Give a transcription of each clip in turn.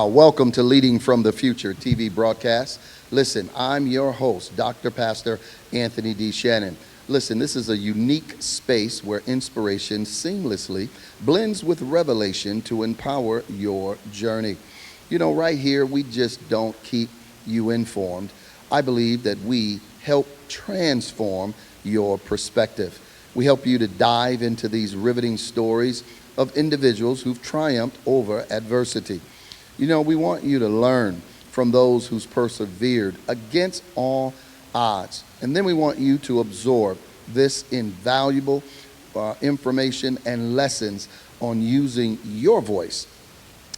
Welcome to Leading from the Future TV broadcast. Listen, I'm your host, Dr. Pastor Anthony D. Shannon. Listen, this is a unique space where inspiration seamlessly blends with revelation to empower your journey. You know, right here, we just don't keep you informed. I believe that we help transform your perspective. We help you to dive into these riveting stories of individuals who've triumphed over adversity. You know, we want you to learn from those who's persevered against all odds. And then we want you to absorb this invaluable information and lessons on using your voice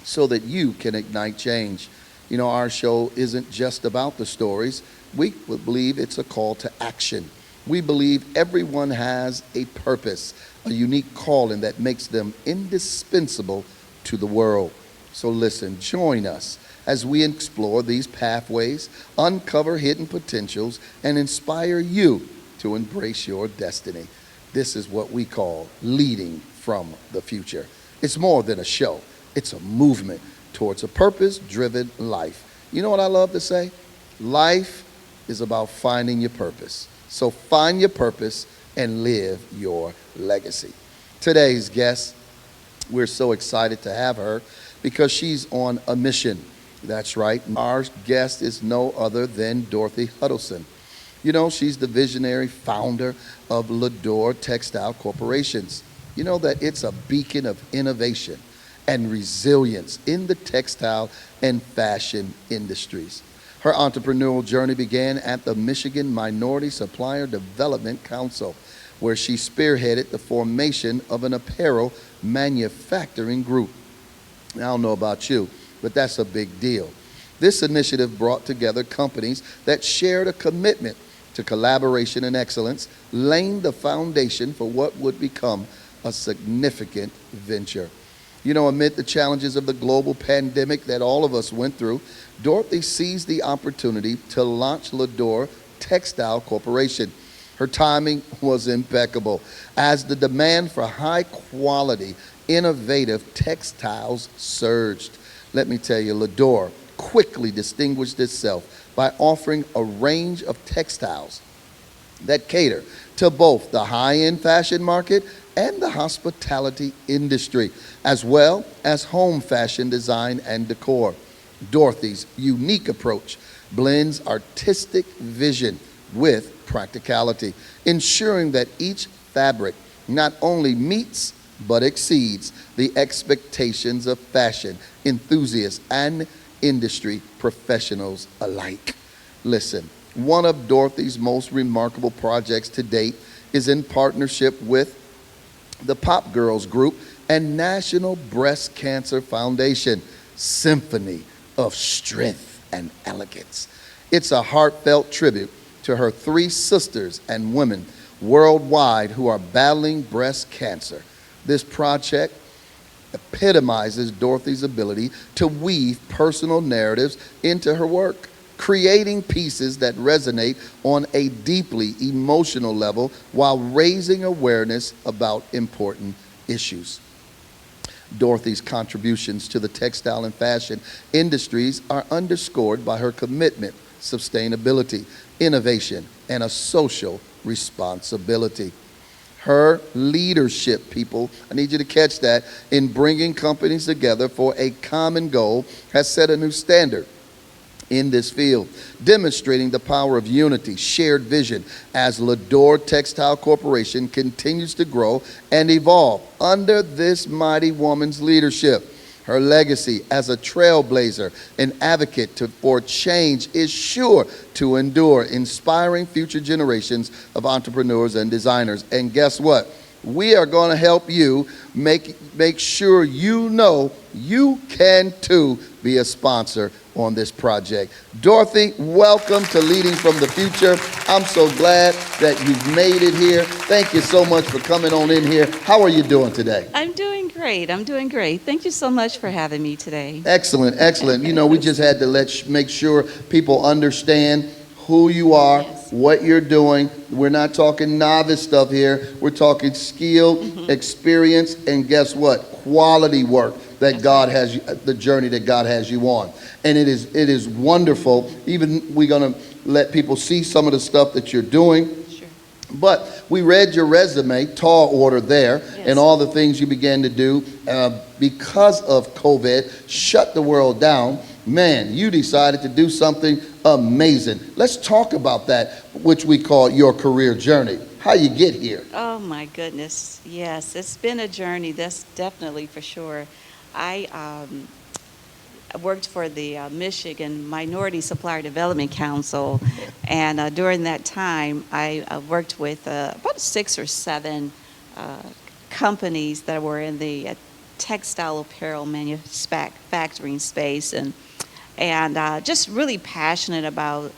so that you can ignite change. You know, our show isn't just about the stories. We believe it's a call to action. We believe everyone has a purpose, a unique calling that makes them indispensable to the world. So listen, join us as we explore these pathways, uncover hidden potentials, and inspire you to embrace your destiny. This is what we call leading from the future. It's more than a show. It's a movement towards a purpose-driven life. You know what I love to say? Life is about finding your purpose. So find your purpose and live your legacy. Today's guest, we're so excited to have her because she's on a mission. That's right. Our guest is no other than Dorthy Huddelston. You know, she's the visionary founder of Lador Textile Corporations. You know that it's a beacon of innovation and resilience in the textile and fashion industries. Her entrepreneurial journey began at the Michigan Minority Supplier Development Council, where she spearheaded the formation of an apparel manufacturing group. I don't know about you, but that's a big deal. This initiative brought together companies that shared a commitment to collaboration and excellence, laying the foundation for what would become a significant venture. You know, amid the challenges of the global pandemic that all of us went through, Dorthy seized the opportunity to launch Lador Textile Corporation. Her timing was impeccable as the demand for high quality, innovative textiles surged. Let me tell you, Lador quickly distinguished itself by offering a range of textiles that cater to both the high-end fashion market and the hospitality industry, as well as home fashion design and decor. Dorothy's unique approach blends artistic vision with practicality, ensuring that each fabric not only meets but exceeds the expectations of fashion enthusiasts and industry professionals alike. Listen, one of Dorothy's most remarkable projects to date is in partnership with the Pop Girls Group and National Breast Cancer Foundation, Symphony of Strength and Elegance. It's a heartfelt tribute to her three sisters and women worldwide who are battling breast cancer. This project epitomizes Dorothy's ability to weave personal narratives into her work, creating pieces that resonate on a deeply emotional level while raising awareness about important issues. Dorothy's contributions to the textile and fashion industries are underscored by her commitment, sustainability, innovation, and a social responsibility. Her leadership, people, I need you to catch that, in bringing companies together for a common goal has set a new standard in this field, demonstrating the power of unity, shared vision as Lador Textile Corporation continues to grow and evolve under this mighty woman's leadership. Her legacy as a trailblazer and advocate for change is sure to endure, inspiring future generations of entrepreneurs and designers. And guess what? We are going to help you make sure you know you can too be a sponsor on this project. Dorthy, welcome to Leading from the Future. I'm so glad that you've made it here. Thank you so much for coming on in here. How are you doing today? I'm doing great. I'm doing great. Thank you so much for having me today. Excellent, excellent. You know, we just had to make sure people understand who you are, Yes. what you're doing. We're not talking novice stuff here. We're talking skill, experience, and guess what? Quality work. that That's God right. has you, the journey that God has you on. And it is wonderful. Even we're going to let people see some of the stuff that you're doing. Sure. But we read your resume, tall order there, and Yes. all the things you began to do because of COVID, shut the world down. Man, you decided to do something amazing. Let's talk about that, which we call your career journey. How you get here? Oh my goodness. Yes, it's been a journey. That's definitely for sure. I worked for the Michigan Minority Supplier Development Council, and during that time, I worked with about 6 or 7 uh, companies that were in the textile apparel manufacturing space, and just really passionate about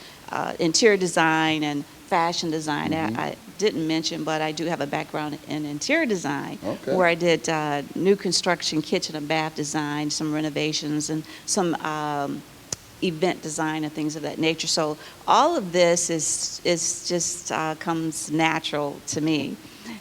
interior design and fashion design. I didn't mention, but I do have a background in interior design, Okay. where I did new construction, kitchen and bath design, some renovations, and some event design and things of that nature. So all of this is just comes natural to me.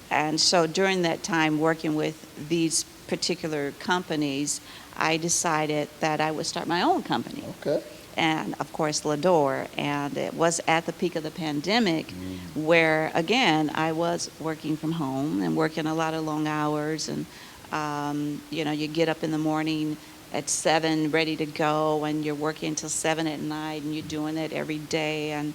And so during that time working with these particular companies, I decided that I would start my own company. Okay. And of course, Lador. And it was at the peak of the pandemic where, again, I was working from home and working a lot of long hours. And, you get up in the morning at 7 ready to go, and you're working until 7 at night, and you're doing it every day. And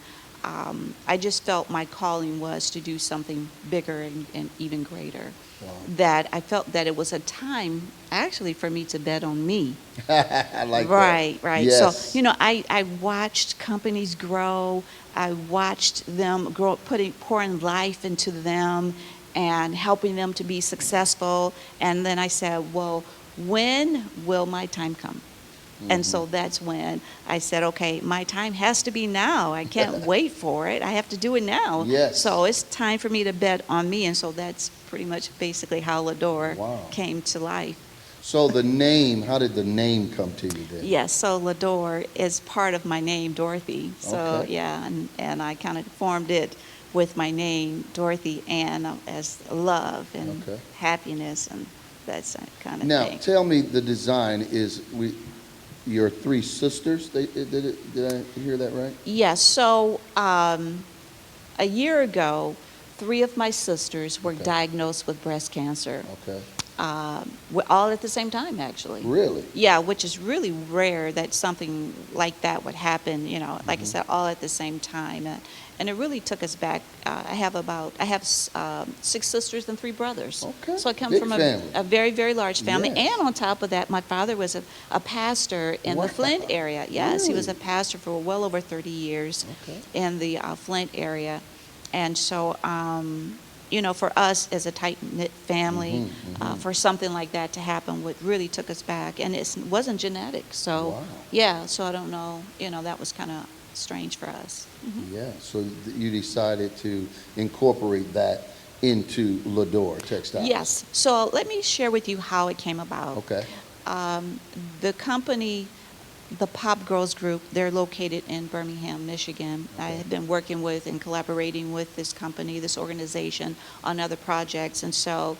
I just felt my calling was to do something bigger and even greater. Wow. That I felt that it was a time actually for me to bet on me. I like that. Right, right. Yes. So, I watched companies grow. I watched them grow, pouring life into them and helping them to be successful. And then I said, well, when will my time come? And so that's when I said, okay, my time has to be now. I can't wait for it. I have to do it now. Yes. So it's time for me to bet on me. And so that's pretty much basically how Lador Wow. came to life. So the name, how did the name come to you then? Yes, so Lador is part of my name, Dorothy. So Okay. yeah, and I kind of formed it with my name, Dorothy, and as love and Okay. happiness and that kind of Now, thing. tell me, the design is your 3 sisters. Did I hear that right? Yes, so a year ago, 3 of my sisters were Okay. diagnosed with breast cancer. Okay. All at the same time, actually. Really? Yeah, which is really rare that something like that would happen, like I said, all at the same time. And it really took us back. I have 6 sisters and 3 brothers. Okay. So I come Big from family. a very, very large family. Yes. And on top of that, my father was a pastor in Wow. the Flint area. Yes, he was a Really? pastor for well over 30 years Okay. in the Flint area. And so, for us as a tight-knit family, for something like that to happen, what really took us back. And it wasn't genetic. So, Wow. yeah, so I don't know, that was kind of strange for us. Yeah. So you decided to incorporate that into Lador Textiles. Yes. So let me share with you how it came about. Okay. The company, the Pop Girls Group, they're located in Birmingham, Michigan. I have been working with and collaborating with this company, this organization, on other projects. And so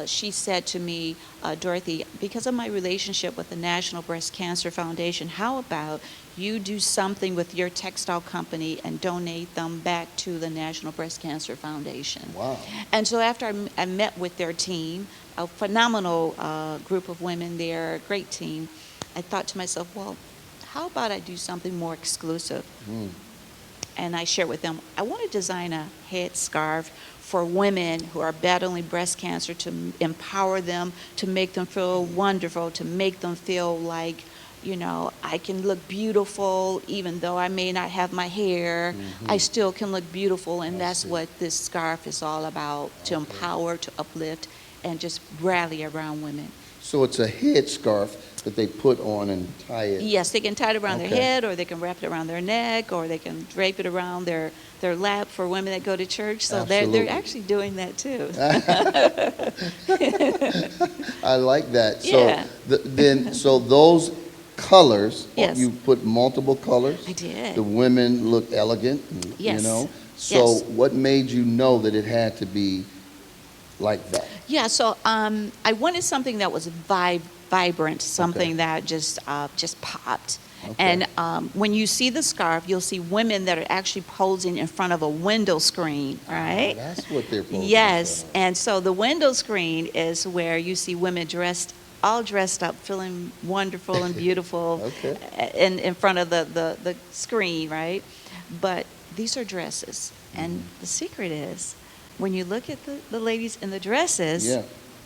she said to me, Dorothy, because of my relationship with the National Breast Cancer Foundation, how about you do something with your textile company and donate them back to the National Breast Cancer Foundation? Wow. And so after I met with their team, a phenomenal group of women there, a great team, I thought to myself, well, how about I do something more exclusive? And I shared with them, I want to design a head scarf for women who are battling breast cancer, to empower them, to make them feel wonderful, to make them feel like, I can look beautiful even though I may not have my hair. I still can look beautiful, and that's what this scarf is all about, to empower, to uplift, and just rally around women. So it's a head scarf that they put on and tie it. Yes, they can tie it around their Okay. head, or they can wrap it around their neck, or they can drape it around their lap for women that go to church. So they're Absolutely. actually doing that too. I like that. Yeah. So those colors, Yes. you put multiple colors. I did. The women look elegant, Yes. So Yes. what made you know that it had to be like that? Yeah, so I wanted something that was vibrant, something that just popped. Okay. And when you see the scarf, you'll see women that are actually posing in front of a window screen, right? That's what they're posing. Yes, and so the window screen is where you see women all dressed up, feeling wonderful and beautiful Okay. in front of the screen, right? But these are dresses, and the secret is, when you look at the ladies in the dresses, Yeah.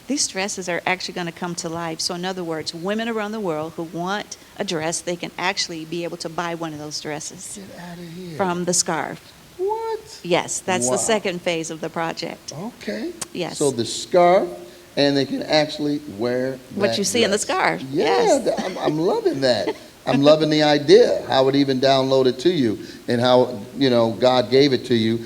these dresses are actually going to come to life. So in other words, women around the world who want a dress, they can actually be able to buy one of those dresses Get out of here. from the scarf. What? Yes, that's Wow. the second phase of the project. Okay. Yes. So the scarf, and they can actually wear What that you see in the dress. scarf. Yeah, Yes. I'm loving that. I'm loving the idea, how it even downloaded to you, and how, God gave it to you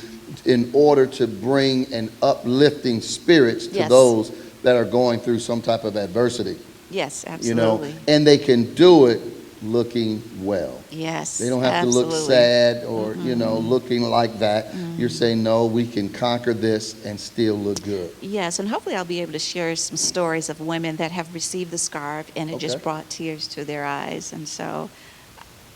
in order to bring an uplifting spirits to Yes. those that are going through some type of adversity. Yes, absolutely. And they can do it looking well. Yes. They don't have to look absolutely. sad or, looking like that. You're saying, no, we can conquer this and still look good. Yes, and hopefully I'll be able to share some stories of women that have received the scarf and it just Okay. brought tears to their eyes. And so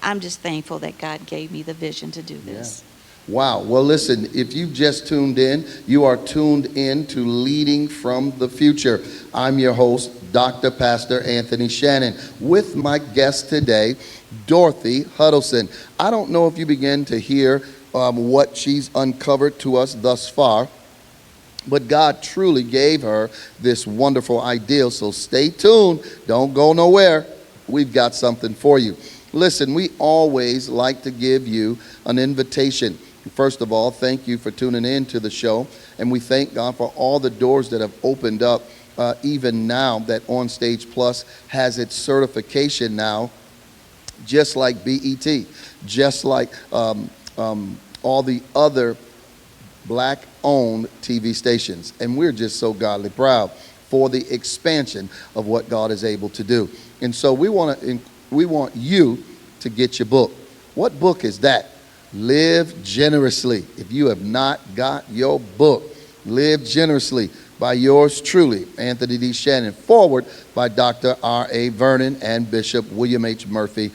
I'm just thankful that God gave me the vision to do this. Wow. Well, listen, if you've just tuned in, you are tuned in to Leading from the Future. I'm your host, Dr. Pastor Anthony Shannon, with my guest today, Dorthy Huddelston. I don't know if you begin to hear what she's uncovered to us thus far, but God truly gave her this wonderful idea. So stay tuned. Don't go nowhere. We've got something for you. Listen, we always like to give you an invitation. First of all, thank you for tuning in to the show. And we thank God for all the doors that have opened up, even now that On Stage Plus has its certification now, just like BET, just like all the other black-owned TV stations. And we're just so godly proud for the expansion of what God is able to do. And so we want you to get your book. What book is that? Live Generously. If you have not got your book, Live Generously, by yours truly, Anthony D. Shannon, forward by Dr. R.A. Vernon and Bishop William H. Murphy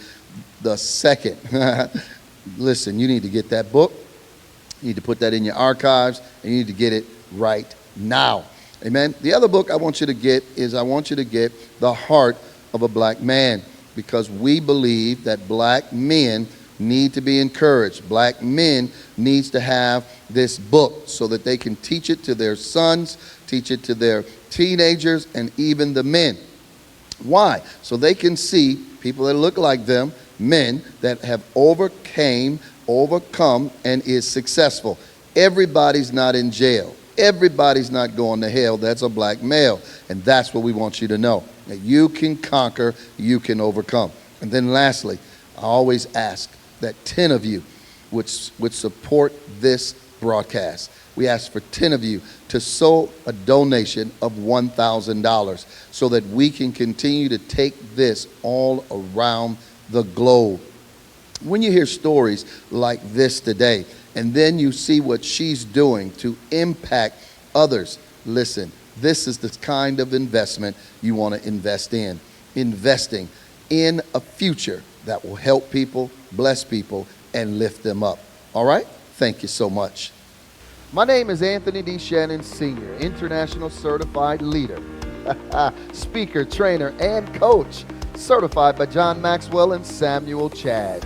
II. Listen, you need to get that book. You need to put that in your archives, and you need to get it right now. Amen. The other book I want you to get is The Heart of a Black Man, because we believe that black men need to be encouraged. Black men needs to have this book so that they can teach it to their sons, teach it to their teenagers, and even the men. Why? So they can see people that look like them, men that have overcome, and is successful. Everybody's not in jail. Everybody's not going to hell. That's a black male. And that's what we want you to know. That you can conquer, you can overcome. And then lastly, I always ask that 10 of you would support this broadcast. We ask for 10 of you to sow a donation of $1,000 so that we can continue to take this all around the globe. When you hear stories like this today, and then you see what she's doing to impact others, listen, this is the kind of investment you want to invest in. Investing in a future that will help people, bless people, and lift them up. All right? Thank you so much. My name is Anthony D. Shannon, Sr., International Certified Leader, speaker, trainer, and coach, certified by John Maxwell and Samuel Chad.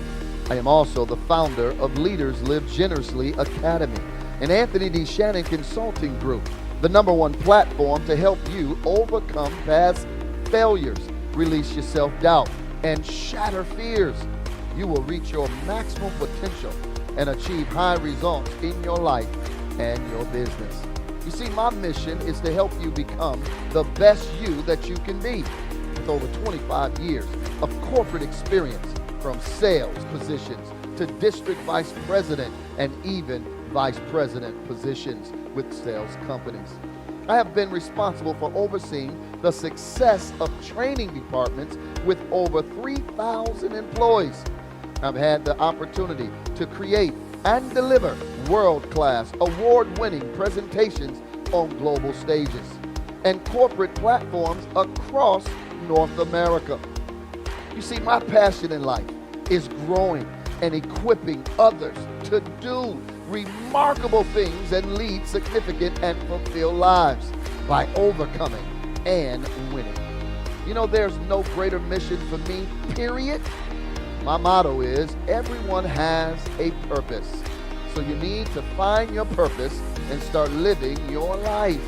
I am also the founder of Leaders Live Generously Academy, an Anthony D. Shannon consulting group, the #1 platform to help you overcome past failures, release your self-doubt, and shatter fears. You will reach your maximum potential and achieve high results in your life and your business. You see, my mission is to help you become the best you that you can be. With over 25 years of corporate experience, from sales positions to district vice president and even vice president positions with sales companies. I have been responsible for overseeing the success of training departments with over 3,000 employees. I've had the opportunity to create and deliver world-class, award-winning presentations on global stages and corporate platforms across North America. You see, my passion in life is growing and equipping others to do remarkable things and lead significant and fulfilled lives by overcoming and winning. You know, there's no greater mission for me, period. My motto is, everyone has a purpose. So you need to find your purpose and start living your life.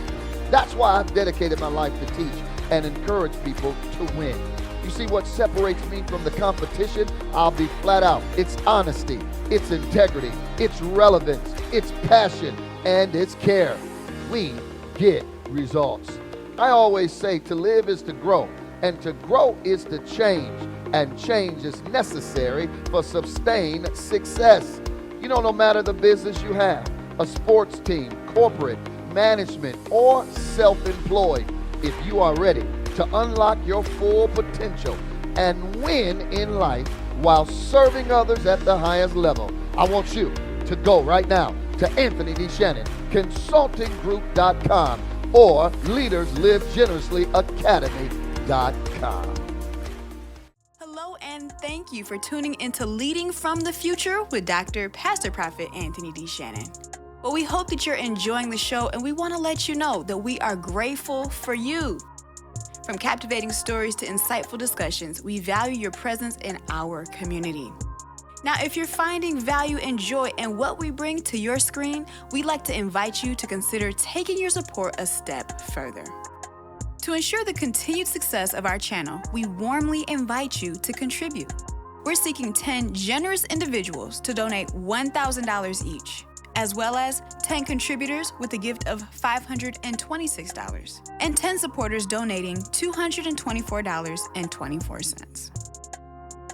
That's why I've dedicated my life to teach and encourage people to win. You see, what separates me from the competition? I'll be flat out. It's honesty, it's integrity, it's relevance, it's passion, and it's care. We get results. I always say to live is to grow, and to grow is to change, and change is necessary for sustained success. You know, no matter the business you have, a sports team, corporate, management, or self-employed, if you are ready to unlock your full potential and win in life while serving others at the highest level, I want you to go right now to Anthony D. Shannon Consultinggroup.com or LeadersLiveGenerouslyAcademy.com. Hello and thank you for tuning into Leading from the Future with Dr. Pastor Prophet Anthony D. Shannon. Well, we hope that you're enjoying the show, and we want to let you know that we are grateful for you. From captivating stories to insightful discussions, we value your presence in our community. Now, if you're finding value and joy in what we bring to your screen, we'd like to invite you to consider taking your support a step further. To ensure the continued success of our channel, we warmly invite you to contribute. We're seeking 10 generous individuals to donate $1,000 each, as well as 10 contributors with a gift of $526, and 10 supporters donating $224.24.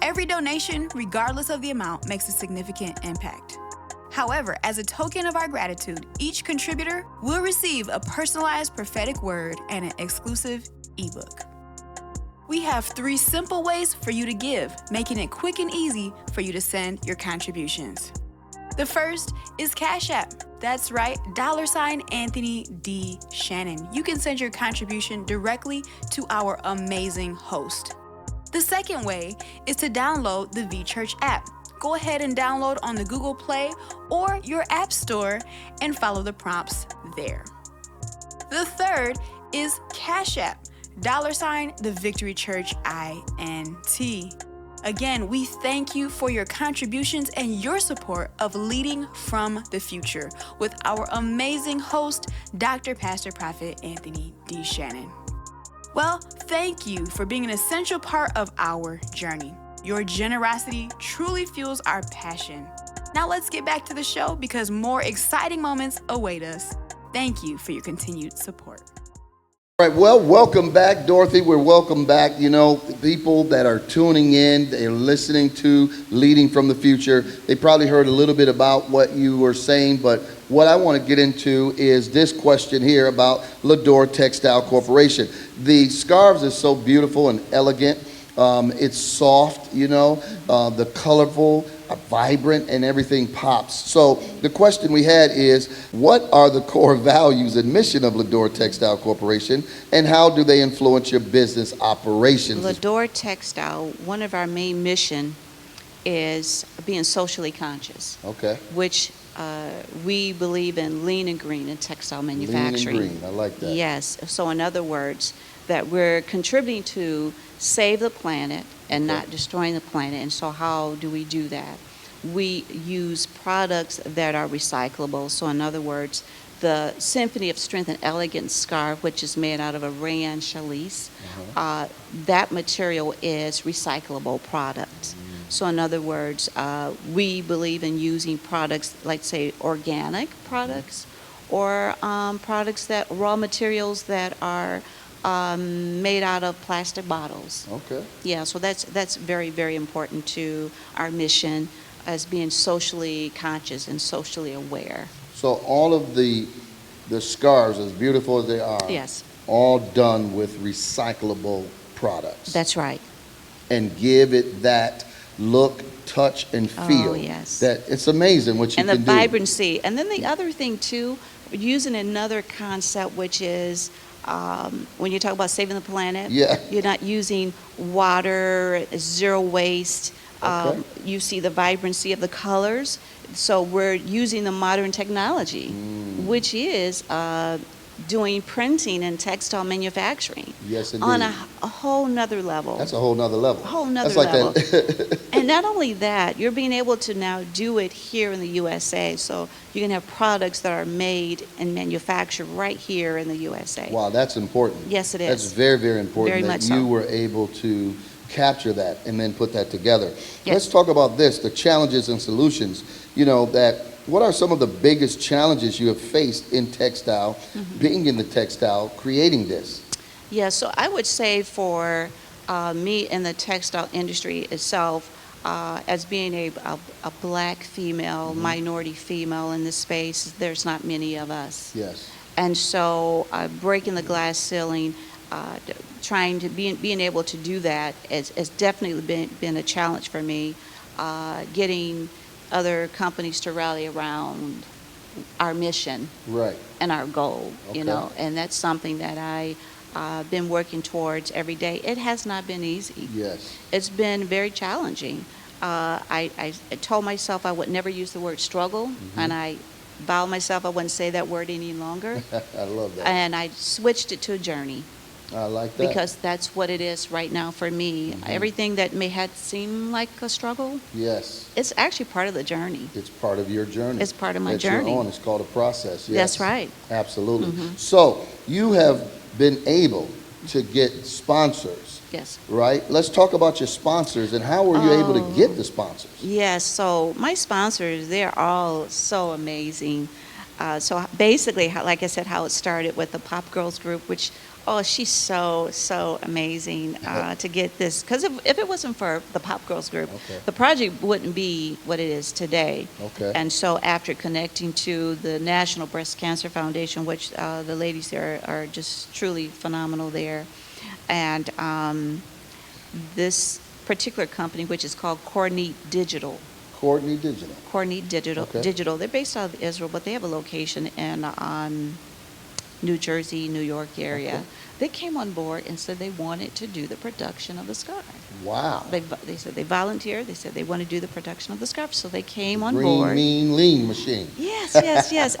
Every donation, regardless of the amount, makes a significant impact. However, as a token of our gratitude, each contributor will receive a personalized prophetic word and an exclusive ebook. We have 3 simple ways for you to give, making it quick and easy for you to send your contributions. The first is Cash App. That's right, $Anthony D. Shannon. You can send your contribution directly to our amazing host. The second way is to download the V-Church app. Go ahead and download on the Google Play or your App Store and follow the prompts there. The third is Cash App, $the Victory Church INT. Again, we thank you for your contributions and your support of Leading from the Future with our amazing host, Dr. Pastor Prophet Anthony D. Shannon. Well, thank you for being an essential part of our journey. Your generosity truly fuels our passion. Now let's get back to the show because more exciting moments await us. Thank you for your continued support. All right, well, welcome back, Dorothy. We're welcome back. You know, people that are tuning in, they're listening to Leading from the Future. They probably heard a little bit about what you were saying, but what I want to get into is this question here about Lador Textile Corporation. The scarves are so beautiful and elegant. It's soft, you know, the colorful, vibrant, and everything pops. So the question we had is, what are the core values and mission of Lador Textile Corporation, and how do they influence your business operations? Lador Textile, one of our main mission is being socially conscious. Okay. Which we believe in lean and green in textile manufacturing. Lean and green, I like that. Yes. So in other words, that we're contributing to save the planet and not destroying the planet. And so how do we do that? We use products that are recyclable. So in other words, the Symphony of Strength and Elegance scarf, which is made out of a rayon challis, that material is recyclable product. So in other words, we believe in using products like, say, organic products or products that, raw materials that are made out of plastic bottles. Okay. Yeah, so that's very, very important to our mission as being socially conscious and socially aware. So all of the scarves, as beautiful as they are, Yes. all done with recyclable products. That's right. And give it that look, touch, and feel. Oh, yes. That it's amazing what you And the can do. vibrancy. And then the other thing, too, we're using another concept, which is when you talk about saving the planet, Yeah. you're not using water, zero waste. Okay. You see the vibrancy of the colors. So we're using the modern technology, which is doing printing and textile manufacturing Yes, on indeed. a whole nother level. That's a whole nother level. A whole nother That's like level. that. And not only that, you're being able to now do it here in the USA. So you can have products that are made and manufactured right here in the USA. Wow, that's important. Yes, it That's is. very, very important Very that much you so. were able to capture that and then put that together. Yes. Let's talk about this, the challenges and solutions. What are some of the biggest challenges you have faced in textile, being in the textile, creating this? Yeah, so I would say for me in the textile industry itself, as being a black female, minority female in this space, there's not many of us. Yes. And so breaking the glass ceiling, being able to do that has definitely been a challenge for me, getting other companies to rally around our mission Right. and our goal, Okay. and that's something that I've been working towards every day. It has not been easy. Yes. It's been very challenging. I told myself I would never use the word struggle, and I vowed myself I wouldn't say that word any longer, I love that. and I switched it to a journey. I like that. Because that's what it is right now for me. Everything that may have seemed like a struggle, Yes. it's actually part of the journey. It's part of your journey. It's part of my It's journey. Your own. It's called a process. Yes. That's right. Absolutely. So you have been able to get sponsors, Yes. right? Let's talk about your sponsors and how were you able to get the sponsors? Yes, so my sponsors, they're all so amazing. So basically, like I said, how it started with the Pop Girls group, which, she's so amazing to get this. Because if it wasn't for the Pop Girls group, Okay. the project wouldn't be what it is today. Okay. And so after connecting to the National Breast Cancer Foundation, which the ladies there are just truly phenomenal there, and this particular company, which is called Corneat Digital. Courtney Digital. Corneat Digital. Okay. Digital. They're based out of Israel, but they have a location in New Jersey, New York area. Okay. They came on board and said they wanted to do the production of the scarf. Wow. They said they volunteered. They said they want to do the production of the scarf, so they came on Green, board. mean, lean machine. Yes.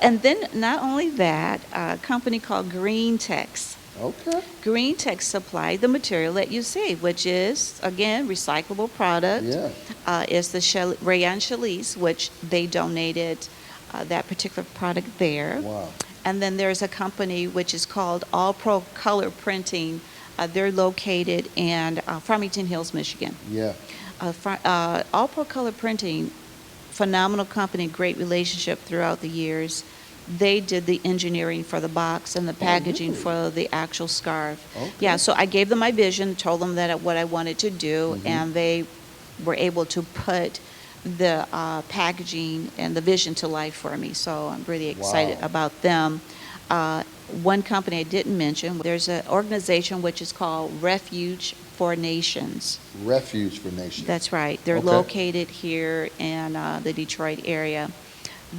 And then not only that, a company called Green Tex. Okay. Green Tech supplied the material that you see, which is, again, recyclable product. Yeah. Is the rayon challis, which they donated that particular product there. Wow. And then there's a company which is called All Pro Color Printing. They're located in Farmington Hills, Michigan. Yeah. All Pro Color Printing, phenomenal company, great relationship throughout the years. They did the engineering for the box and the packaging really? for the actual scarf. Okay. Yeah, so I gave them my vision, told them that what I wanted to do, and they were able to put the packaging and the vision to life for me. So I'm really excited Wow. about them. One company I didn't mention, there's an organization which is called Refuge for Nations. Refuge for Nations. That's right. They're Okay. located here in the Detroit area.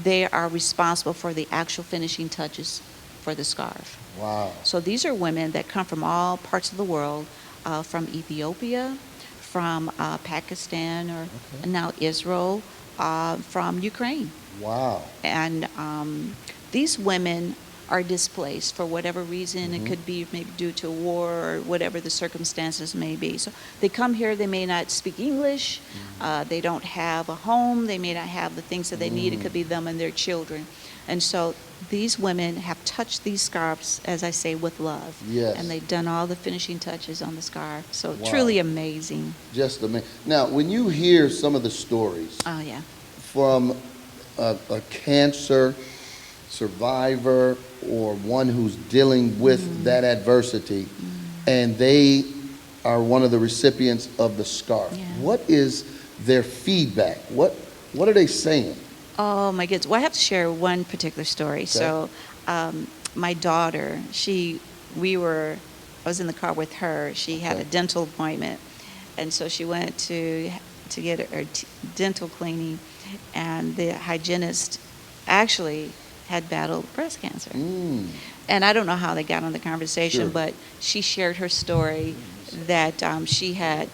They are responsible for the actual finishing touches for the scarf. Wow. So these are women that come from all parts of the world, from Ethiopia, from Pakistan, or now Israel, from Ukraine. Wow. And these women are displaced for whatever reason. It could be maybe due to war or whatever the circumstances may be. So they come here, they may not speak English, they don't have a home, they may not have the things that they need. It could be them and their children. And so these women have touched these scarves, as I say, with love. Yes. And they've done all the finishing touches on the scarf. So Wow. truly amazing. Just amazing. Now, when you hear some of the stories Oh, yeah. from a cancer survivor or one who's dealing with that adversity, and they are one of the recipients of the scarf, Yeah. what is their feedback? What are they saying? Oh my goodness. Well, I have to share one particular story. So, my daughter, I was in the car with her. She had a Okay. dental appointment, and so she went to get her dental cleaning, and the hygienist actually had battled breast cancer. Mm. And I don't know how they got on the conversation, Sure. but she shared her story that she had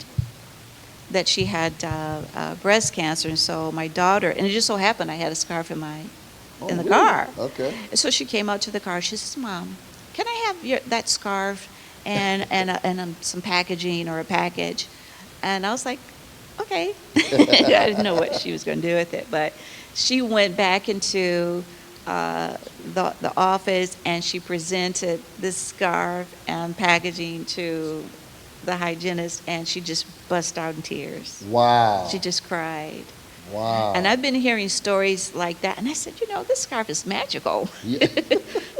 breast cancer, and so my daughter, and it just so happened I had a scarf in Oh, the really? car. Okay. And so she came out to the car. She says, "Mom, can I have that scarf and some packaging or a package?" And I was like, "Okay." I didn't know what she was going to do with it, but she went back into the office and she presented this scarf and packaging to the hygienist, and she just bust out in tears. Wow. She just cried. Wow. And I've been hearing stories like that, and I said, this scarf is magical. Yeah.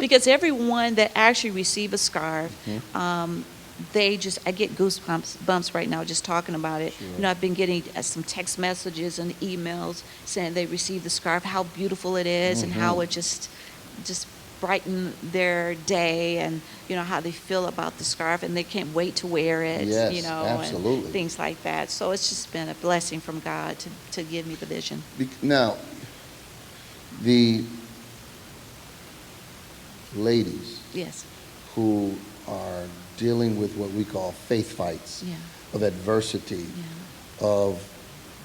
Because everyone that actually receive a scarf, I get bumps right now just talking about it. Sure. I've been getting some text messages and emails saying they received the scarf, how beautiful it is, and how it just brighten their day, and how they feel about the scarf, and they can't wait to wear it. Yes, absolutely. And things like that. So it's just been a blessing from God to give me the vision. Now, the ladies Yes. who are dealing with what we call faith fights, Yeah. of adversity, Yeah. of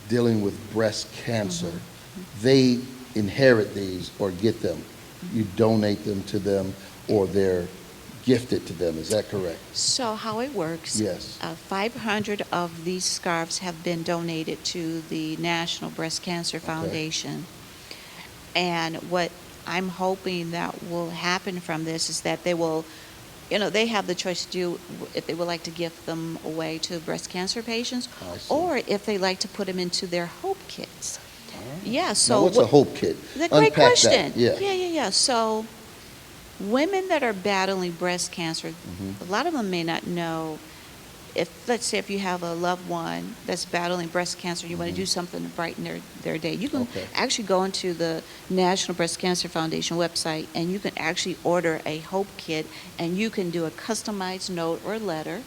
dealing with breast cancer, they inherit these or get them. You donate them to them, or they're gifted to them. Is that correct? So how it works? Yes. 500 of these scarves have been donated to the National Breast Cancer Foundation. And what I'm hoping that will happen from this is that they will, they have the choice to do if they would like to give them away to breast cancer patients, I see. or if they like to put them into their Hope Kits. Ah. Yeah. So Now, what's a hope kit? That's a great Unpack question. that. Yeah. Yeah. So women that are battling breast cancer, a lot of them may not know. Let's say if you have a loved one that's battling breast cancer, you want to do something to brighten their day. You can actually go into the National Breast Cancer Foundation website, and you can actually order a Hope Kit, and you can do a customized note or letter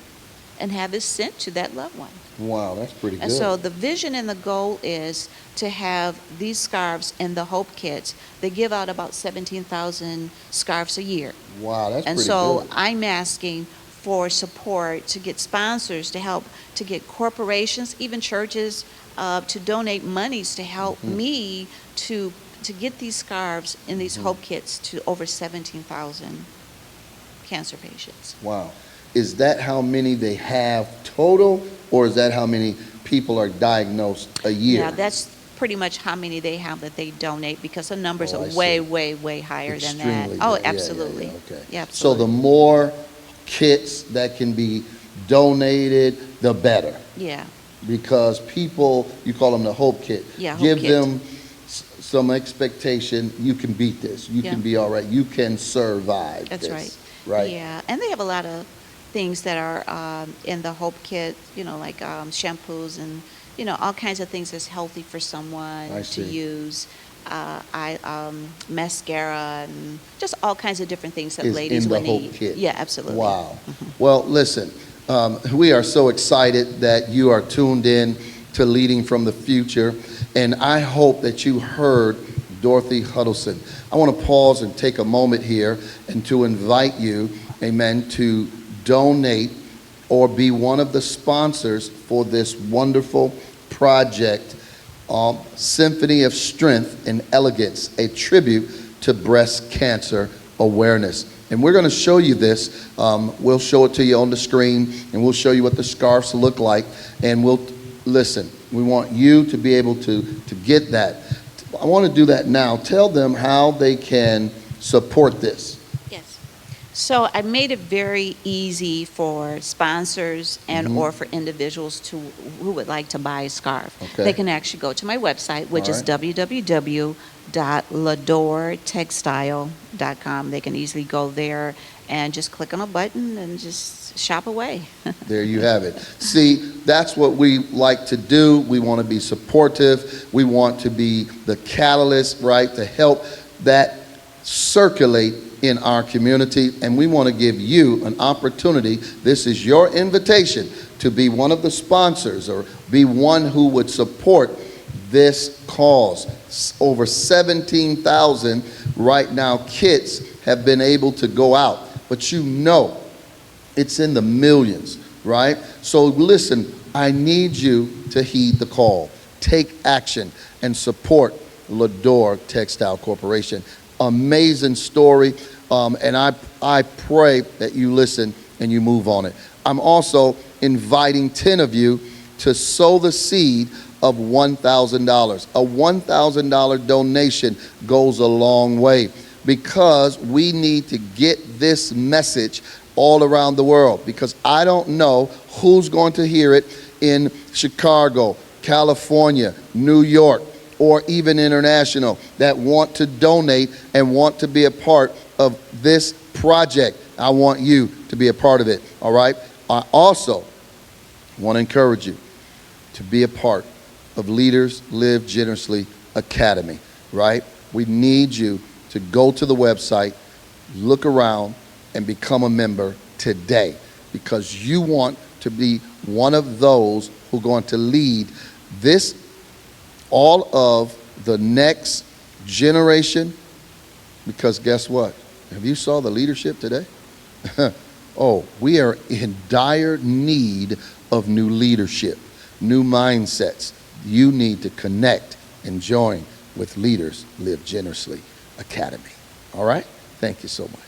and have it sent to that loved one. Wow, that's pretty good. And so the vision and the goal is to have these scarves and the Hope Kits. They give out about 17,000 scarves a year. Wow, that's And pretty so good. I'm asking for support to get sponsors to help, to get corporations, even churches, to donate monies to help me to get these scarves and these Hope Kits to over 17,000 cancer patients. Wow. Is that how many they have total, or is that how many people are diagnosed a year? Yeah, that's pretty much how many they have that they donate, because the numbers Oh, are I way, see. way, way higher than that. Extremely Oh, good. Yeah, absolutely. Okay. Yeah, So the absolutely. more kits that can be donated, the better. Yeah, Because people, you call them the hope kit. Yeah, hope Give kit. them some expectation. You can beat this. You Yeah. can be all right. You can survive that's this. right. Right? Yeah, and they have a lot of things that are in the Hope Kit, like shampoos and, all kinds of things that's healthy for someone I to see. use. Mascara and just all kinds of different things that Is ladies in the would Hope need. Kit. Yeah, absolutely. Wow. Well, listen, we are so excited that you are tuned in to Leading from the Future, and I hope that you heard Dorthy Huddelston. I want to pause and take a moment here and to invite you, amen, to donate or be one of the sponsors for this wonderful project, Symphony of Strength and Elegance, a tribute to breast cancer awareness. And we're going to show you this. We'll show it to you on the screen, and we'll show you what the scarves look like. And listen, we want you to be able to get that. I want to do that now. Tell them how they can support this. Yes. So I made it very easy for sponsors and or for individuals who would like to buy a scarf. Okay. They can actually go to my website, which All is right. www.ladoretextile.com. They can easily go there and just click on a button and just shop away. There you have it. See, that's what we like to do. We want to be supportive. We want to be the catalyst, right, to help that circulate in our community. And we want to give you an opportunity. This is your invitation to be one of the sponsors or be one who would support this cause. Over 17,000 right now, kits have been able to go out, but you know it's in the millions, right? So listen, I need you to heed the call, take action, and support Lador Textile Corporation. Amazing story, and I pray that you listen and you move on it. I'm also inviting 10 of you to sow the seed of $1,000. A $1,000 donation goes a long way because we need to get this message all around the world, because I don't know who's going to hear it in Chicago, California, New York, or even international that want to donate and want to be a part of this project. I want you to be a part of it, all right? I also want to encourage you to be a part of Leaders Live Generously Academy, right? We need you to go to the website, look around, and become a member today, because you want to be one of those who are going to lead this, all of the next generation. Because guess what? Have you saw the leadership today? Oh, we are in dire need of new leadership, new mindsets. You need to connect and join with Leaders Live Generously Academy. All right? Thank you so much.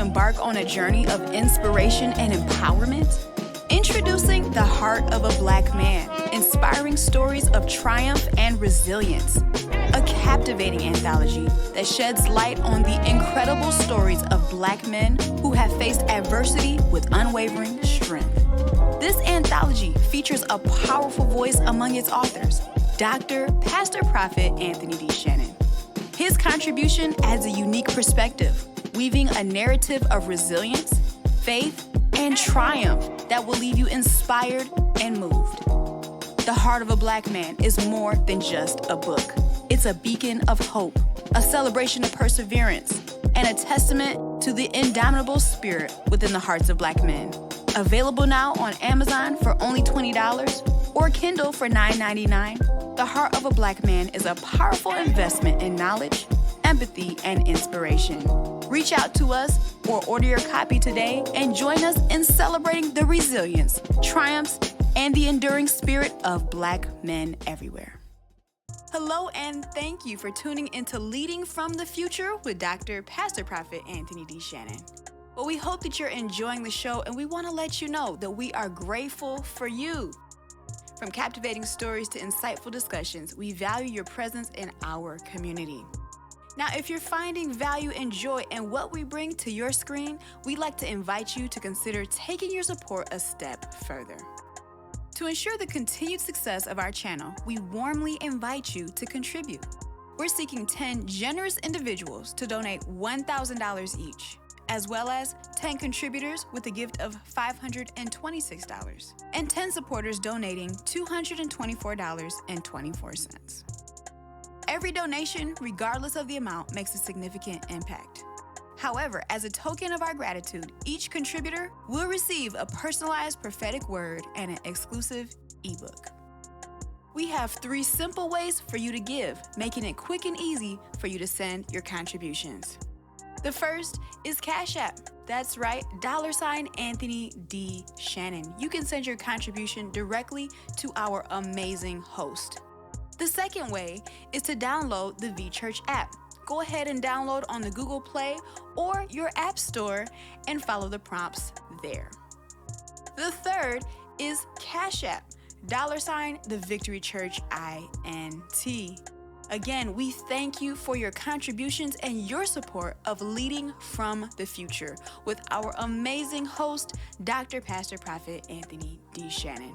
Embark on a journey of inspiration and empowerment? Introducing The Heart of a Black Man, inspiring stories of triumph and resilience. A captivating anthology that sheds light on the incredible stories of Black men who have faced adversity with unwavering strength. This anthology features a powerful voice among its authors, Dr. Pastor Prophet Anthony D. Shannon. His contribution adds a unique perspective, weaving a narrative of resilience, faith, and triumph that will leave you inspired and moved. The Heart of a Black Man is more than just a book. It's a beacon of hope, a celebration of perseverance, and a testament to the indomitable spirit within the hearts of Black men. Available now on Amazon for only $20 or Kindle for $9.99, The Heart of a Black Man is a powerful investment in knowledge, empathy, and inspiration. Reach out to us or order your copy today and join us in celebrating the resilience, triumphs, and the enduring spirit of Black men everywhere. Hello, and thank you for tuning into Leading from the Future with Dr. Pastor Prophet Anthony D. Shannon. Well, we hope that you're enjoying the show, and we want to let you know that we are grateful for you. From captivating stories to insightful discussions, we value your presence in our community. Now, if you're finding value and joy in what we bring to your screen, we'd like to invite you to consider taking your support a step further. To ensure the continued success of our channel, we warmly invite you to contribute. We're seeking 10 generous individuals to donate $1,000 each, as well as 10 contributors with a gift of $526, and 10 supporters donating $224.24. Every donation, regardless of the amount, makes a significant impact. However, as a token of our gratitude, each contributor will receive a personalized prophetic word and an exclusive ebook. We have 3 simple ways for you to give, making it quick and easy for you to send your contributions. The first is Cash App. That's right, $Anthony D. Shannon. You can send your contribution directly to our amazing host. The second way is to download the V-Church app. Go ahead and download on the Google Play or your App Store and follow the prompts there. The third is Cash App, $the Victory Church INT. Again, we thank you for your contributions and your support of Leading from the Future with our amazing host, Dr. Pastor Prophet Anthony D. Shannon.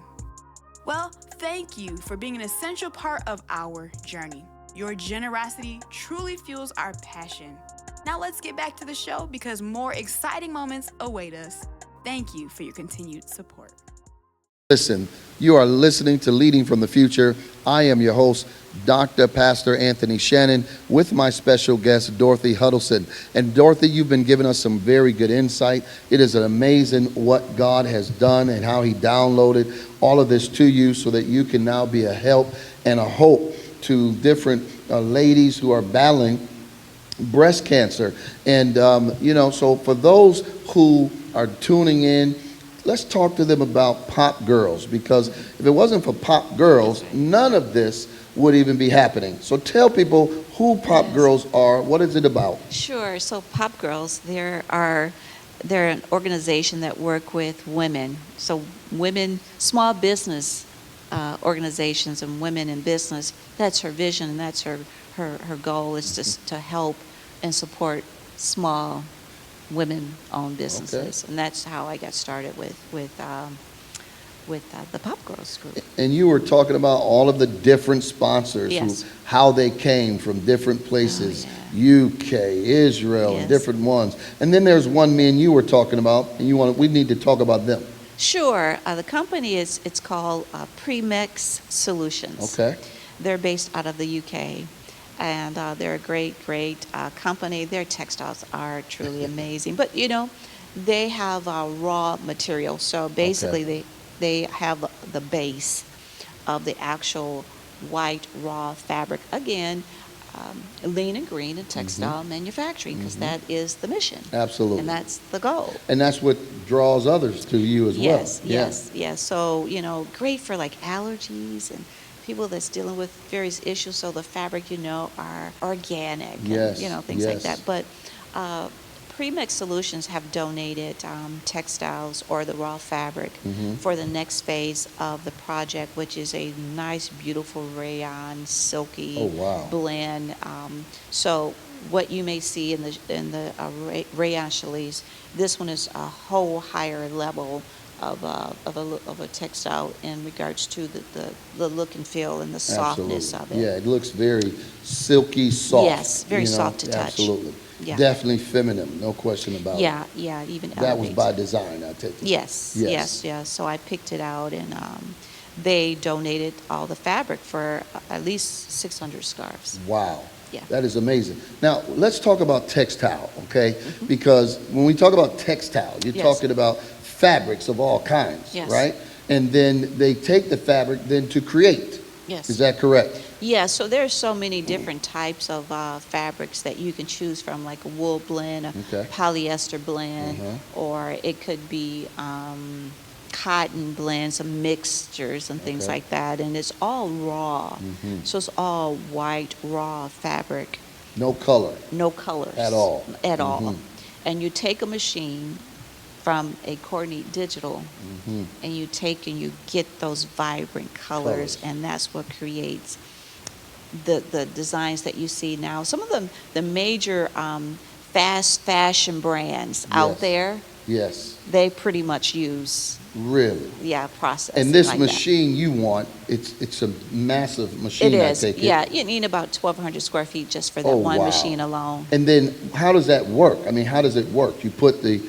Well, thank you for being an essential part of our journey. Your generosity truly fuels our passion. Now let's get back to the show because more exciting moments await us. Thank you for your continued support. Listen, you are listening to Leading from the Future. I am your host, Dr. Pastor Anthony Shannon, with my special guest, Dorthy Huddelston. And Dorthy, you've been giving us some very good insight. It is amazing what God has done and how he downloaded all of this to you so that you can now be a help and a hope to different ladies who are battling breast cancer. And, so for those who are tuning in, let's talk to them about Pop Girls, because if it wasn't for Pop Girls, none of this would even be happening. So tell people who Pop Girls are. What is it about? Sure. So Pop Girls, they're an organization that work with women. So women, small business organizations and women in business. That's her vision, and that's her goal is just to help and support small women-owned businesses, and that's how I got started with the Pop Girls group. And you were talking about all of the different sponsors, Yes. how they came from different places, UK, Israel, Yes. and different ones. And then there's one me and you were talking about, and we need to talk about them. Sure. The company it's called Premix Solutions. Okay. They're based out of the UK. And they're a great company. Their textiles are truly amazing. But, they have raw material. So basically they have the base of the actual white raw fabric. Again, lean and green and textile manufacturing, because that is the mission. Absolutely. And that's the goal. And that's what draws others to you as well. Yes. So, great for like allergies and people that's dealing with various issues, so the fabric, are organic, Yes, and, things like yes. that. But Premix Solutions have donated textiles or the raw fabric for the next phase of the project, which is a nice, beautiful rayon, silky blend. So what you may see in the rayon chalets, this one is a whole higher level of a textile in regards to the look and feel and the softness of it. Yeah, it looks very silky soft. Yes, very soft to touch. Absolutely. Yeah. Definitely feminine, no question about it. Yeah, even That was elevates by it. design, I take it. Yes. So I picked it out, and they donated all the fabric for at least 600 scarves. Wow. Yeah. That is amazing. Now, let's talk about textile, okay? Because when we talk about textile, you're talking about fabrics of all kinds, Yes. right? And then they take the fabric then to create. Yes. Is that correct? Yeah, so there's so many different types of fabrics that you can choose from, like a wool blend, a polyester blend, or it could be cotton blends, some mixtures and things like that. And it's all raw. So it's all white, raw fabric. No color. No colors. At all. At all. And you take a machine from a Coordinate Digital, and you take and you get those vibrant colors, and that's what creates the designs that you see now. Some of them, the major fast fashion brands out there, they pretty much use process. And this like machine you want, it's a massive machine. It is. I take it. Yeah, you need about 1,200 square feet just for that one machine alone. And then how does that work? I mean, how does it work? You put the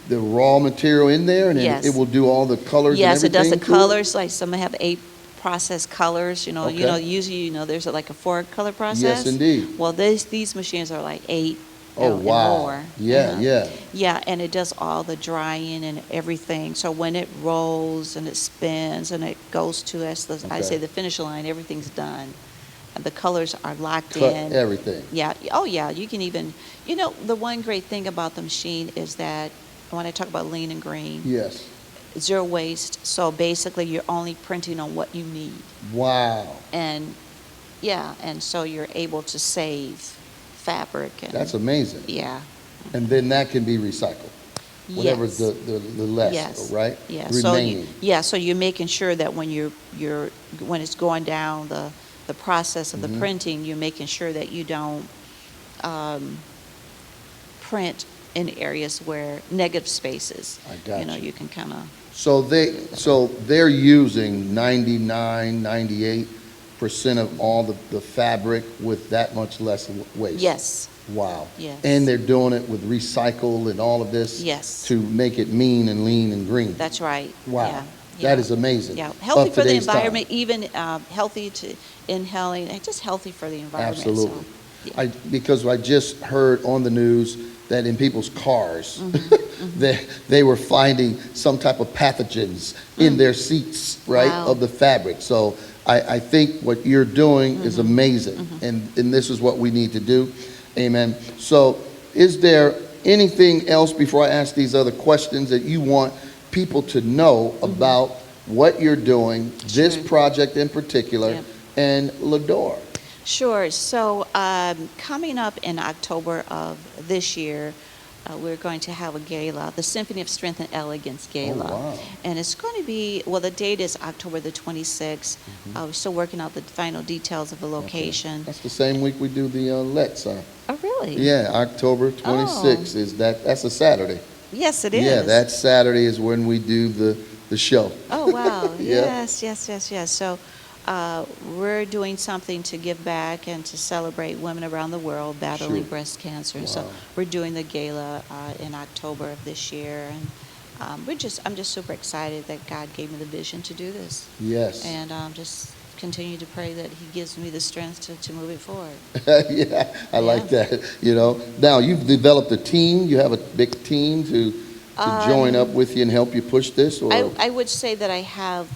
raw material in there, and then it will do all the colors. Yes, and it does the everything to colors. Like some have 8 processed colors. Usually, there's like a 4-color process. Yes, indeed. Well, these machines are like 8. Oh, wow. And more. Yeah, and it does all the drying and everything. So when it rolls and it spins and it goes to I say the finish line, everything's done. And the colors are locked in. Everything. Yeah. Oh, yeah. You can even, the one great thing about the machine is that when I talk about lean and green, zero waste. So basically, you're only printing on what you need. Wow. And so you're able to save fabric. And, that's amazing. Yeah. And then that can be recycled. Whatever's the less, right? Yeah. Remaining. So you're making sure that when when it's going down the process of the printing, you're making sure that you don't print in areas where negative spaces. I got You know, you. you can kind of, So they're using 99, 98% of all the fabric with that much less waste. yes, Wow. yes. And they're doing it with recycle and all of this. Yes. To make it mean and lean and green. That's right. Wow. Yeah. That yeah. is amazing. Yeah, healthy Of for the today's time. environment, even healthy to inhaling, and just healthy for the environment. Absolutely. So, yeah. Because I just heard on the news that in people's cars, Mm-hmm. they were finding some type of pathogens in their seats, right, Wow. of the fabric. So I think what you're doing is amazing, and this is what we need to do. Amen. So is there anything else before I ask these other questions that you want people to know about what you're doing, this Sure. project in particular, Yep. and Lador? Sure. So coming up in October of this year, we're going to have a gala, the Symphony of Strength and Elegance Gala. Oh, wow. And it's going to be, well, the date is October the 26th. We're still working out the final details of the location. That's the same week we do the Let's. Oh, really? Yeah, October 26th is that's a Saturday. Yes, it is. Yeah, that Saturday is when we do the show. Oh, wow. Yeah. Yes. So we're doing something to give back and to celebrate women around the world battling Sure. breast cancer. Wow. So we're doing the gala in October of this year. And I'm just super excited that God gave me the vision to do this. Yes. And just continue to pray that He gives me the strength to move it forward. Yeah, I like that. You know, now you've developed a team. You have a big team to join up with you and help you push this, or I would say that I have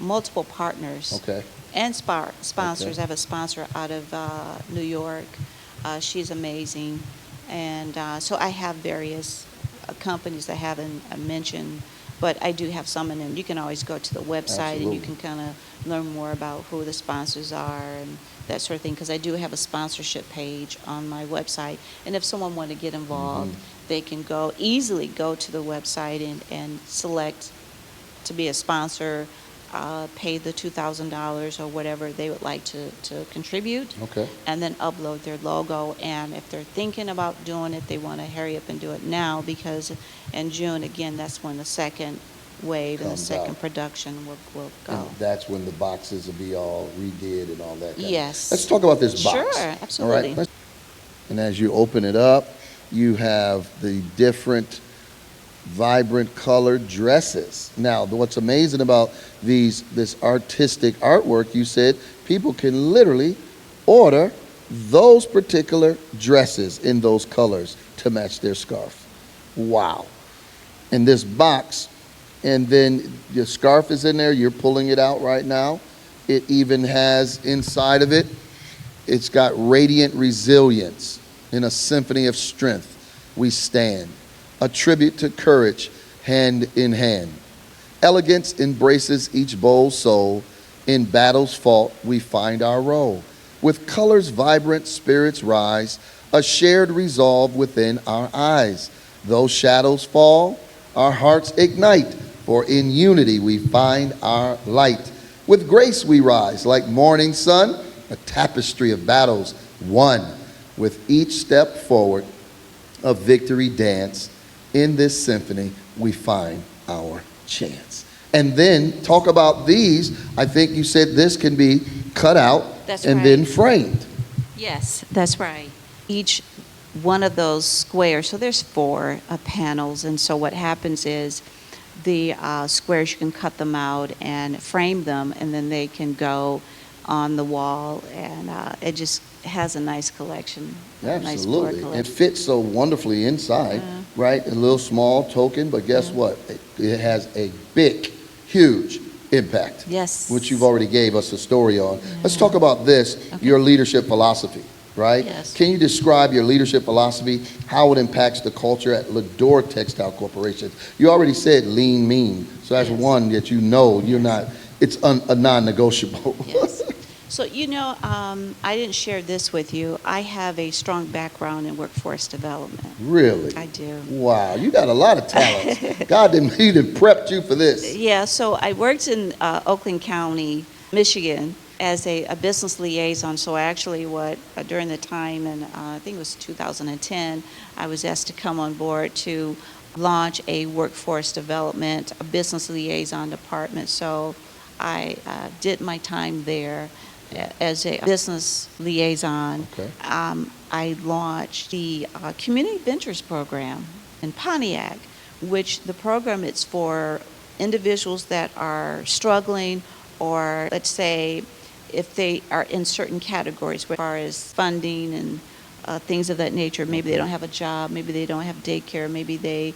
multiple partners. okay, And sponsors. Okay. I have a sponsor out of New York. She's amazing. And so I have various companies that I haven't mentioned, but I do have some, and you can always go to the website and you Absolutely. can kind of learn more about who the sponsors are and that sort of thing, because I do have a sponsorship page on my website. And if someone want to get involved, they can easily go to the website and select to be a sponsor, pay the $2,000 or whatever they would like to contribute, okay. and then upload their logo. And if they're thinking about doing it, they want to hurry up and do it now, because in June, again, that's when the second wave and the Comes second out. production will go. And that's when the boxes will be all redid and all that. Yes. Let's talk about this box. Sure, absolutely. All right. And as you open it up, you have the different vibrant colored dresses. Now, what's amazing about this artistic artwork, you said people can literally order those particular dresses in those colors to match their scarf. Wow. And this box, and then your scarf is in there, you're pulling it out right now. It even has inside of it, it's got radiant resilience. In a symphony of strength we stand. A tribute to courage, hand in hand. Elegance embraces each bold soul. In battles fought, we find our role. With colors vibrant, spirits rise, a shared resolve within our eyes. Though shadows fall, our hearts ignite, for in unity we find our light. With grace we rise, like morning sun, a tapestry of battles won. With each step forward, a victory dance. In this symphony, we find our chance. And then talk about these. I think you said this can be cut out That's and right. then framed. Yes, that's right. Each one of those squares, so there's 4 panels, and so what happens is the squares, you can cut them out and frame them, and then they can go on the wall, and it just has a nice collection. a nice floral Absolutely. It collection. fits so wonderfully inside, Yeah. right? A little small token, but guess what? It has a big, huge impact. Yes. Which you've already gave us a story on. Let's Yeah. talk about this, Okay. your leadership philosophy, right? Yes. Can you describe your leadership philosophy, how it impacts the culture at Lador Textile Corporation? You already said lean, mean, so that's Yes. one that you know you're not, it's a non-negotiable. Yes. So, I didn't share this with you. I have a strong background in workforce development. Really? I do. Wow, you got a lot of talents. He done prepped you for this. Yeah, so I worked in Oakland County, Michigan, as a business liaison. So actually during the time, and I think it was 2010, I was asked to come on board to launch a workforce development, a business liaison department. So I did my time there as a business liaison. Okay. I launched the Community Ventures program in Pontiac, which the program is for individuals that are struggling, or let's say if they are in certain categories as far as funding and things of that nature. Maybe they don't have a job, maybe they don't have daycare, maybe they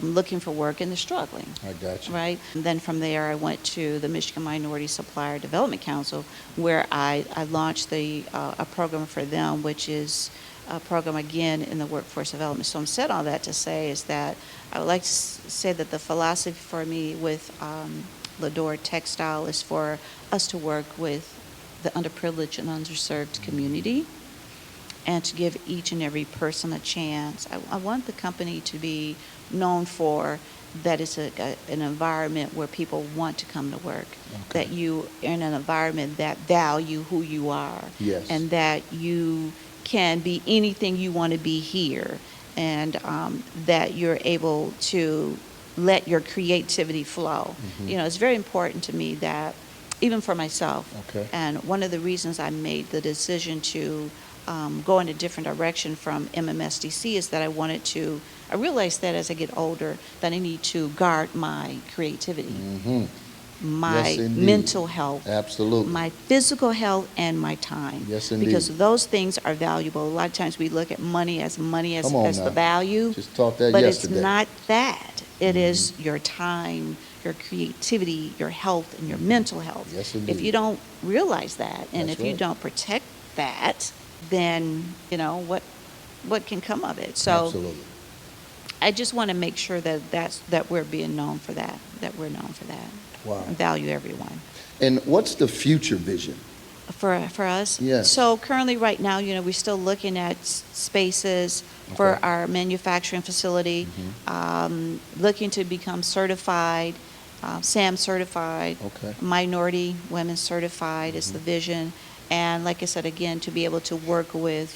looking for work and they're struggling. I got you. Right? And then from there, I went to the Michigan Minority Supplier Development Council, where I launched a program for them, which is a program, again, in the workforce development. So I'm said all that to say is that I would like to say that the philosophy for me with Lador Textile is for us to work with the underprivileged and underserved community, and to give each and every person a chance. I want the company to be known for that it's an environment where people want to come to work, that you are in an environment that value who you are, Yes. and that you can be anything you want to be here, and that you're able to let your creativity flow. Mm-hmm. It's very important to me that, even for myself, Okay. and one of the reasons I made the decision to go in a different direction from MMSDC is that I realized that as I get older, that I need to guard my creativity, Mm-hmm. my Yes, indeed. mental health, Absolutely. my physical health, and my time. Yes, indeed. Because those things are valuable. A lot of times we look at money as Come on the now. value, Just taught that but yesterday. it's not that. It is your time, your creativity, your health, and your mental health. Yes, indeed. If you don't realize that, and That's if you right. don't protect that, then what can come of it? So Absolutely. I just want to make sure that we're being known for that we're known for that. Wow. And value everyone. And what's the future vision? For us? Yes. So currently, right now, we're still looking at spaces for Okay. our manufacturing facility, looking to become certified, SAM certified, Okay. minority women certified is the vision. And like I said, again, to be able to work with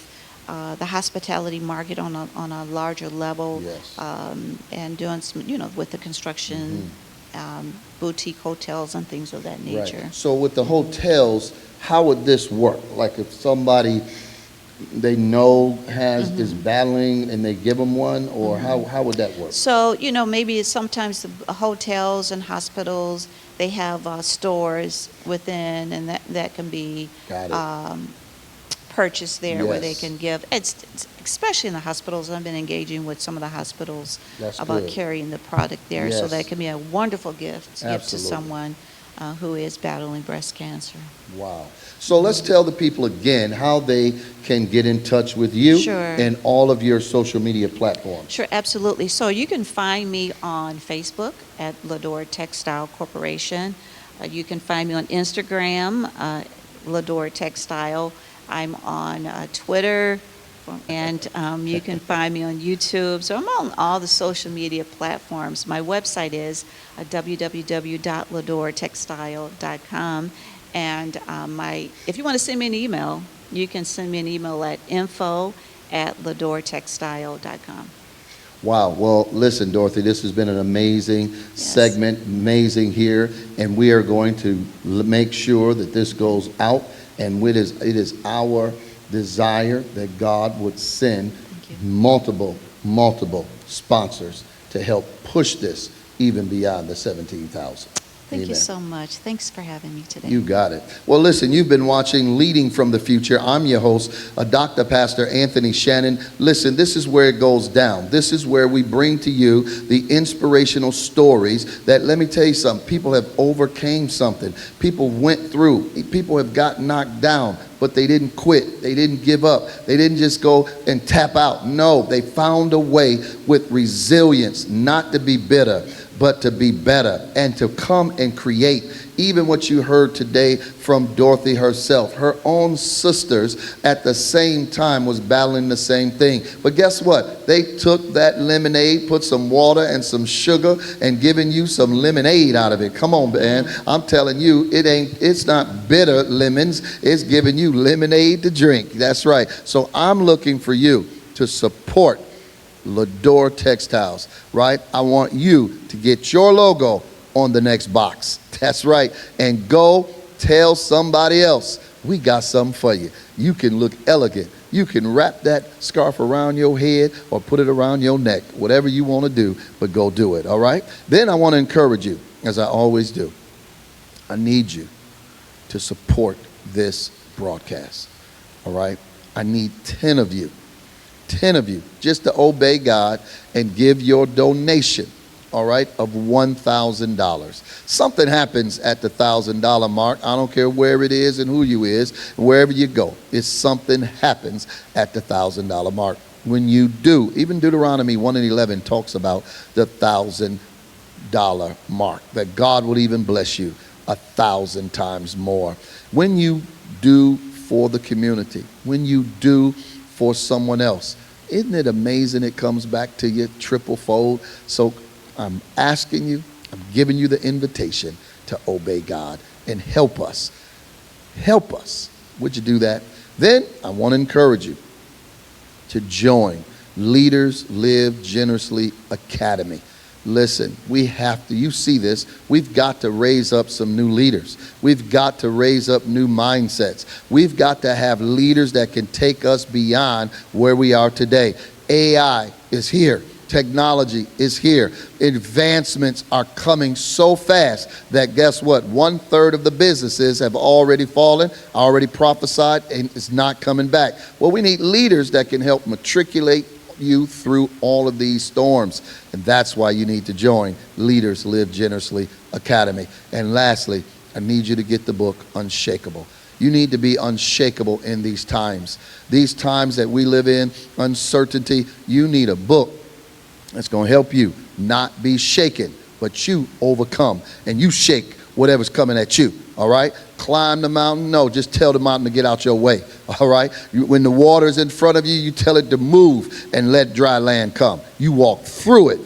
the hospitality market on a larger level, Yes. and doing some, with the construction, boutique hotels and things of that nature. Right. So with the hotels, how would this work? Like if somebody they know is battling and they give them one, or how would that work? So, maybe it's sometimes the hotels and hospitals, they have stores within, and that can be Got it. purchased there where they Yes. can give. It's especially in the hospitals. I've been engaging with some of the hospitals That's about good. carrying the product there, so Yes. that can be a wonderful gift to Absolutely. someone who is battling breast cancer. Wow. So let's tell the people again how they can get in touch with you Sure. and all of your social media platforms. Sure, absolutely. So you can find me on Facebook at Lador Textile Corporation. You can find me on Instagram, Lador Textile. I'm on Twitter, and you can find me on YouTube. So I'm on all the social media platforms. My website is www.ladortextile.com. And if you want to send me an email, you can send me an email at info@ladortextile.com. Wow. Well, listen, Dorothy, this has been an amazing segment, amazing here, and we are going to make sure that this goes out, and it is our desire that God would send multiple sponsors to help push this even beyond the 17,000. Thank you Amen. so much. Thanks for having me today. You got it. Well, listen, you've been watching Leading from the Future. I'm your host, Dr. Pastor Anthony Shannon. Listen, this is where it goes down. This is where we bring to you the inspirational stories that, let me tell you something, people have overcame something. People went through. People have got knocked down, but they didn't quit. They didn't give up. They didn't just go and tap out. No, they found a way with resilience not to be bitter, but to be better and to come and create. Even what you heard today from Dorothy herself, her own sisters at the same time was battling the same thing. But guess what? They took that lemonade, put some water and some sugar, and giving you some lemonade out of it. Come on, man. I'm telling you, it's not bitter lemons. It's giving you lemonade to drink. That's right. So I'm looking for you to support Lador Textiles, right? I want you to get your logo on the next box. That's right. And go tell somebody else, we got something for you. You can look elegant. You can wrap that scarf around your head or put it around your neck, whatever you want to do, but go do it, all right? Then I want to encourage you, as I always do. I need you to support this broadcast, all right? I need 10 of you just to obey God and give your donation, all right, of $1,000. Something happens at the $1,000 mark. I don't care where it is and who you is, wherever you go. It's something happens at the $1,000 mark. When you do, even Deuteronomy 1:11 talks about the $1,000 mark, that God will even bless you 1,000 times more. When you do for the community, when you do for someone else, isn't it amazing it comes back to you triple fold? So I'm asking you, I'm giving you the invitation to obey God and help us. Help us. Would you do that? Then I want to encourage you to join Leaders Live Generously Academy. Listen, we have to, you see this, we've got to raise up some new leaders. We've got to raise up new mindsets. We've got to have leaders that can take us beyond where we are today. AI is here. Technology is here. Advancements are coming so fast that guess what? 1/3 of the businesses have already fallen, already prophesied, and it's not coming back. Well, we need leaders that can help matriculate you through all of these storms. And that's why you need to join Leaders Live Generously Academy. And lastly, I need you to get the book Unshakable. You need to be unshakable in these times. These times that we live in, uncertainty, you need a book that's going to help you not be shaken, but you overcome and you shake whatever's coming at you. All right? Climb the mountain. No, just tell the mountain to get out your way. All right? When the water's in front of you, you tell it to move and let dry land come. You walk through it.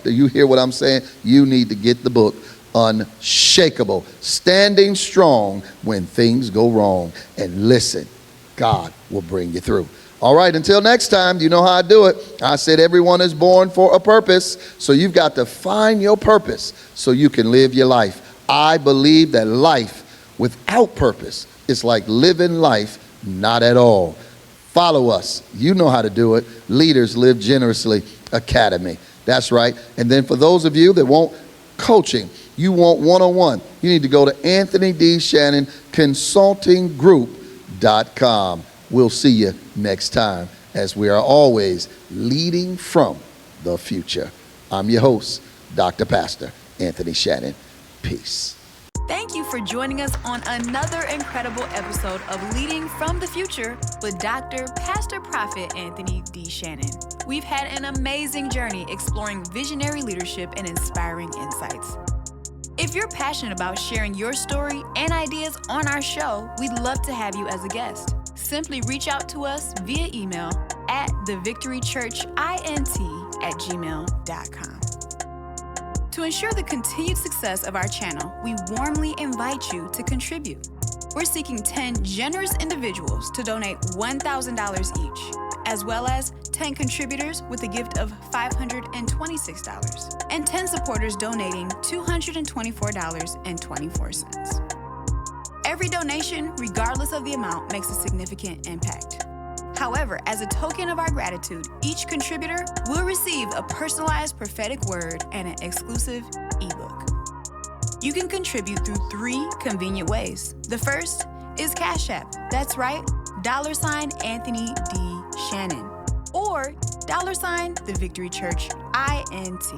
You hear what I'm saying? You need to get the book Unshakable. Standing strong when things go wrong. And listen, God will bring you through. All right, until next time, you know how I do it. I said everyone is born for a purpose, so you've got to find your purpose so you can live your life. I believe that life without purpose is like living life not at all. Follow us. You know how to do it. Leaders Live Generously Academy. That's right. And then for those of you that want coaching, you want one-on-one, you need to go to Anthony D. Shannon Consultinggroup.com. We'll see you next time as we are always leading from the future. I'm your host, Dr. Pastor Anthony Shannon. Peace. Thank you for joining us on another incredible episode of Leading from the Future with Dr. Pastor Prophet Anthony D. Shannon. We've had an amazing journey exploring visionary leadership and inspiring insights. If you're passionate about sharing your story and ideas on our show, we'd love to have you as a guest. Simply reach out to us via email at thevictorychurchint@gmail.com. To ensure the continued success of our channel, we warmly invite you to contribute. We're seeking 10 generous individuals to donate $1,000 each, as well as 10 contributors with a gift of $526, and 10 supporters donating $224.24. Every donation, regardless of the amount, makes a significant impact. However, as a token of our gratitude, each contributor will receive a personalized prophetic word and an exclusive ebook. You can contribute through 3 convenient ways. The first is Cash App. That's right, $Anthony D. Shannon, or $The Victory Church INT.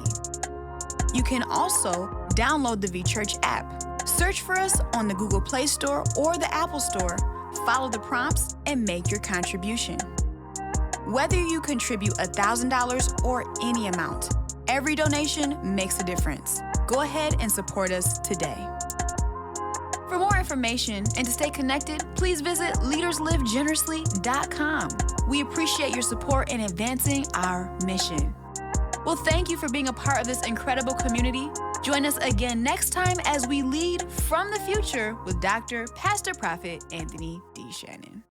You can also download the V Church app. Search for us on the Google Play Store or the Apple Store. Follow the prompts and make your contribution. Whether you contribute $1,000 or any amount, Every donation makes a difference. Go ahead and support us today. For more information and to stay connected, please visit leaderslivegenerously.com. We appreciate your support in advancing our mission. Well, thank you for being a part of this incredible community. Join us again next time as we lead from the future with Dr. Pastor Prophet Anthony D. Shannon.